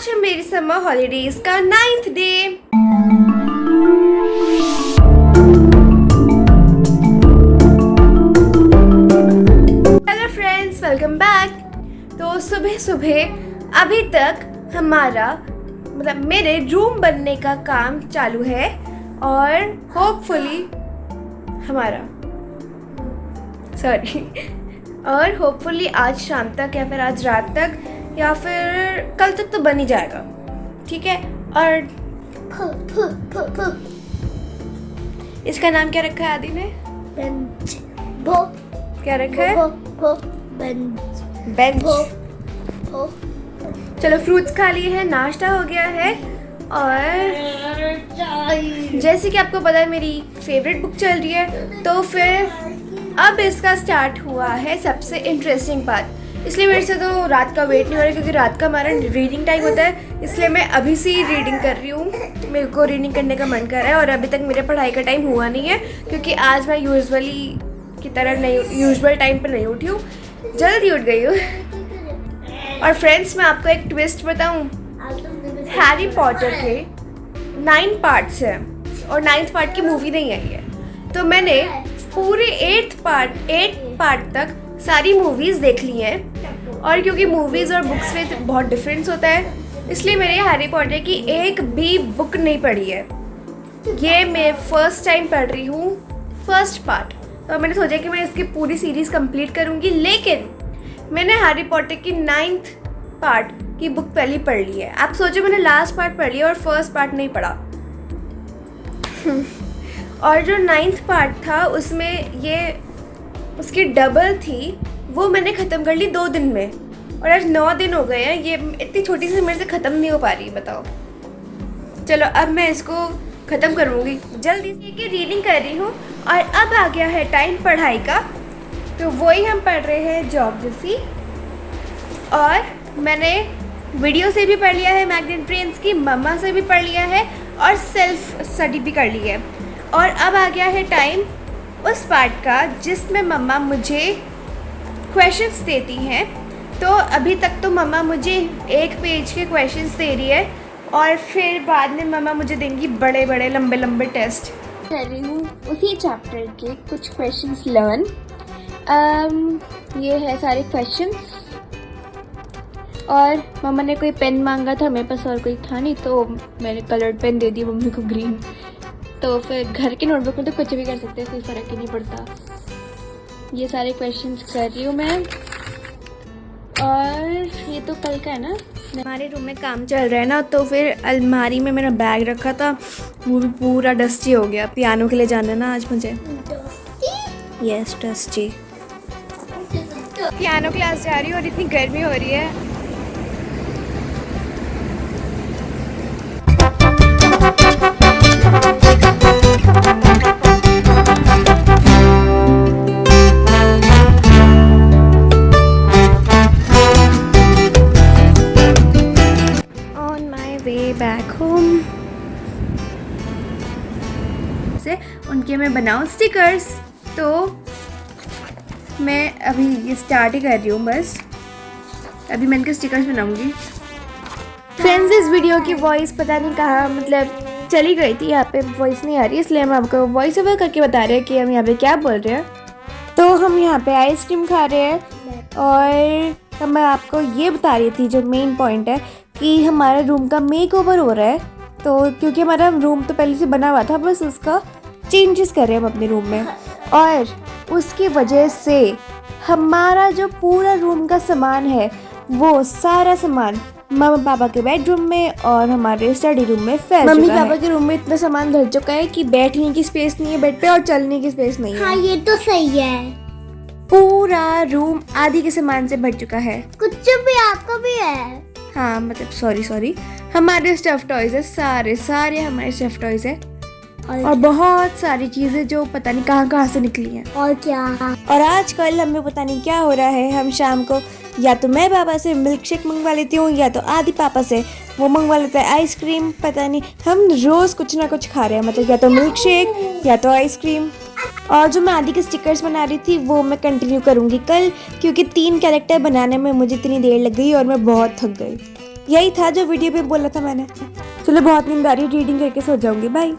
आज है मेरी समर हॉलीडेज का 9th day. Hello friends, welcome back. तो सुबह सुबह अभी तक हमारा मेरे रूम बनने का काम चालू है और होपफुली आज शाम तक या फिर आज रात तक या फिर कल तक तो बन ही जाएगा, ठीक है। और इसका नाम क्या रखा है आदि ने? बेंच। क्या रखा है? बेंच। चलो फ्रूट्स खा लिए हैं, नाश्ता हो गया है और जैसे कि आपको पता है मेरी फेवरेट बुक चल रही है, तो फिर अब इसका स्टार्ट हुआ है सबसे इंटरेस्टिंग पार्ट। इसलिए मेरे से तो रात का वेट नहीं हो रहा क्योंकि रात का हमारा रीडिंग टाइम होता है, इसलिए मैं अभी से ही रीडिंग कर रही हूँ। मेरे को रीडिंग करने का मन कर रहा है और अभी तक मेरे पढ़ाई का टाइम हुआ नहीं है क्योंकि आज मैं यूजुअली की तरह यूजुअल टाइम पर नहीं उठी हूँ, जल्दी उठ गई हूँ। और फ्रेंड्स, मैं आपको एक ट्विस्ट बताऊँ, हैरी पॉटर के 9 पार्ट्स हैं और 9th पार्ट की मूवी नहीं आई है, तो मैंने पूरे 8 पार्ट तक सारी मूवीज़ देख ली हैं। और क्योंकि मूवीज़ और बुक्स में बहुत डिफरेंस होता है, इसलिए मैंने हैरी पॉटर की एक भी बुक नहीं पढ़ी है। ये मैं फर्स्ट टाइम पढ़ रही हूँ फर्स्ट पार्ट, तो मैंने सोचा कि मैं इसकी पूरी सीरीज़ कंप्लीट करूँगी, लेकिन मैंने हैरी पॉटर की 9th पार्ट की बुक पहले पढ़ ली है। आप सोचो, मैंने लास्ट पार्ट पढ़ लिया और फर्स्ट पार्ट नहीं पढ़ा। और जो 9th पार्ट था उसमें ये उसकी डबल थी, वो मैंने ख़त्म कर ली 2 दिन में और आज 9 दिन हो गए हैं। ये इतनी छोटी सी मेरे से ख़त्म नहीं हो पा रही, बताओ। चलो अब मैं इसको ख़त्म करूँगी, जल्दी से की रीडिंग कर रही हूँ। और अब आ गया है टाइम पढ़ाई का, तो वही हम पढ़ रहे हैं ज्योग्राफी। और मैंने वीडियो से भी पढ़ लिया है, मैग्नेट ब्रेन्स की, मम्मा से भी पढ़ लिया है और सेल्फ स्टडी भी कर ली है। और अब आ गया है टाइम उस पार्ट का जिसमें मम्मा मुझे क्वेश्चंस देती हैं। तो अभी तक तो मम्मा मुझे 1 पेज के क्वेश्चंस दे रही है और फिर बाद में मम्मा मुझे देंगी बड़े बड़े लंबे लंबे टेस्ट। कर रही हूँ उसी चैप्टर के कुछ क्वेश्चंस लर्न। ये है सारे क्वेश्चंस। और मम्मा ने कोई पेन मांगा था, मेरे पास और कोई था नहीं, तो मैंने कलर्ड पेन दे दी मम्मी को, ग्रीन। तो फिर घर के नोटबुक में तो कुछ भी कर सकते हैं, कोई फ़र्क ही नहीं पड़ता। ये सारे क्वेश्चंस कर रही हूँ मैं। और ये तो कल का है ना, हमारे रूम में काम चल रहा है ना, तो फिर अलमारी में मेरा बैग रखा था, वो भी पूरा डस्टी हो गया। पियानो के लिए जाना है ना आज मुझे। Yes, dusty. पियानो क्लास जा रही हूँ और इतनी गर्मी हो रही है। बैक होम से उनके मैं बनाऊँ स्टिकर्स, तो मैं अभी ये स्टार्ट ही कर रही हूँ। बस अभी मैं इनके स्टिकर्स बनाऊंगी। फ्रेंड्स, इस वीडियो की वॉइस पता नहीं कहाँ चली गई थी, यहाँ पे वॉइस नहीं आ रही, इसलिए हम आपको वॉइस ओवर करके बता रहे हैं कि हम यहाँ पे क्या बोल रहे हैं। तो हम यहाँ पे आइसक्रीम खा रहे हैं और मैं आपको ये बता रही थी जो मेन पॉइंट है कि हमारे रूम का मेकओवर हो रहा है। तो क्योंकि हमारा रूम तो पहले से बना हुआ था, बस उसका चेंजेस कर रहे हैं हम अपने रूम में, और उसकी वजह से हमारा जो पूरा रूम का सामान है वो सारा सामान मम्मी पापा के बेडरूम में और हमारे स्टडी रूम में फैल चुका है। मम्मी पापा के रूम में इतना सामान भर चुका है कि बैठने की स्पेस नहीं है बेड पे और चलने की स्पेस नहीं है। हाँ, ये तो सही है। पूरा रूम आधी के सामान से भर चुका है। कुछ भी आपका भी है। हाँ, मतलब सॉरी, हमारे स्टफ टॉयज है, सारे हमारे स्टफ टॉयज है और बहुत सारी चीजें जो पता नहीं कहाँ से निकली हैं। और क्या, और आजकल हमें पता नहीं क्या हो रहा है, हम शाम को या तो मैं पापा से मिल्क शेक मंगवा लेती हूँ या तो आदि पापा से वो मंगवा लेता है आइसक्रीम। पता नहीं, हम रोज कुछ ना कुछ खा रहे हैं, मतलब या तो मिल्क शेक या तो आइसक्रीम। और जो मैं आदि के स्टिकर्स बना रही थी वो मैं कंटिन्यू करूँगी कल, क्योंकि 3 कैरेक्टर बनाने में मुझे इतनी देर लग गई और मैं बहुत थक गई। यही था जो वीडियो पे बोला था मैंने। चलो बहुत नींद आ रही है, रीडिंग करके सो जाऊंगी। बाय।